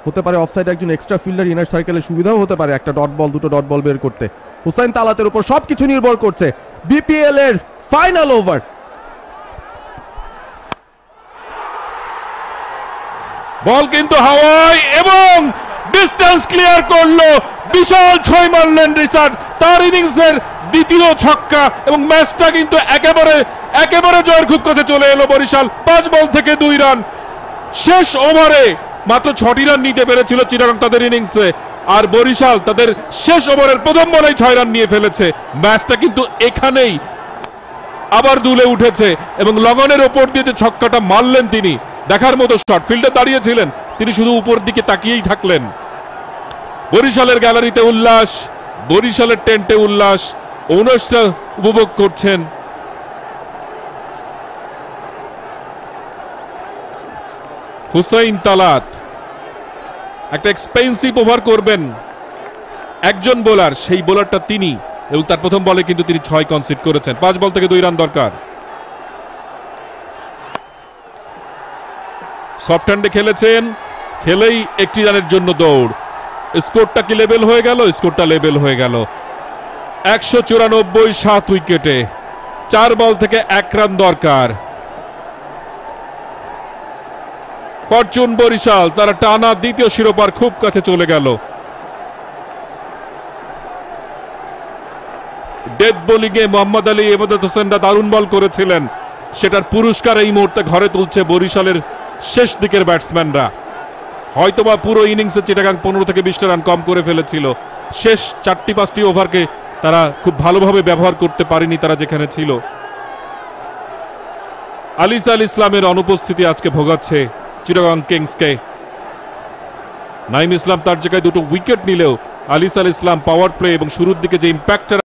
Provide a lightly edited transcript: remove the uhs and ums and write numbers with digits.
হতে পারে অফসাইড, একজন এক্সট্রা ফিল্ডার ইনার সার্কেলে সুবিধাও হতে পারে একটা ডট বল, দুটো ডট বল বের করতে। হুসাইন তালাতের উপর সবকিছু নির্ভর করছে। বিপিএল এর ফাইনাল ওভার। বল কিন্তু হাওয়ায় এবং ডিস্টেন্স ক্লিয়ার করলো, বিশাল ছয় মারলেন রিচার্ড, তার ইনিংসের দ্বিতীয় ছক্কা এবং ম্যাচটা কিন্তু একেবারে জয়ের খুব কাছে চলে এলো বরিশাল। 5 বল থেকে 2 রান। শেষ ওভারে মাত্র 6টি রান নিতে পেরেছিল চিটাগং তাদের ইনিংসে, আর বরিশাল তাদের শেষ ওভারের প্রথম বলেই 6 রান নিয়ে ফেলেছে। ম্যাচটা কিন্তু এখানেই আবার দুলে উঠেছে এবং লগনের ওপর দিয়ে যে ছক্কাটা মারলেন তিনি, দেখার মতো শট। ফিল্ডে দাঁড়িয়েছিলেন তিনি, শুধু উপর দিকে তাকিয়েই থাকলেন। বরিশালের গ্যালারিতে উল্লাস, বরিশালের টেন্টে উল্লাস, ওনার্সরা উপভোগ করছেন। হুসাইন তালাত একটা এক্সপেন্সিভ ওভার করবেন একজন বোলার, সেই বোলারটা তিনি, এবং তার প্রথম বলে কিন্তু তিনি 6 কনসিড করেছেন। 5 বল থেকে 2 রান দরকার। সফট হ্যান্ডে খেলেছেন, খেলেই 1টি রানের জন্য দৌড়। স্কোরটা কি লেভেল হয়ে গেল? স্কোরটা লেভেল হয়ে গেল 194, 7 উইকেটে। 4 বল থেকে 1 রান দরকার। ফরচুন বরিশাল তারা টানা দ্বিতীয় শিরোপার খুব কাছে চলে গেল। ডেথ বোলিং এ মোহাম্মদ আলী, এবাদত হোসেনরা দারুণ বল করেছিলেন, সেটার পুরস্কার এই মুহূর্তে ঘরে তুলছে বরিশালের শেষ দিকের ব্যাটসম্যানরা। হয়তোবা পুরো ইনিংসে চিটাগাং 15 থেকে 20টা রান কম করে ফেলেছিল। শেষ 4-5টি ওভারকে তারা খুব ভালোভাবে ব্যবহার করতে পারেনি তারা যেখানে ছিল। আলিস আল ইসলামের অনুপস্থিতি আজকে ভোগাচ্ছে চিটাগাং কিংসকে। নাইম ইসলাম তার জায়গায় 2টো উইকেট নিলেও আলিস আল ইসলাম পাওয়ার প্লে এবং শুরুর দিকে যে ইম্প্যাক্ট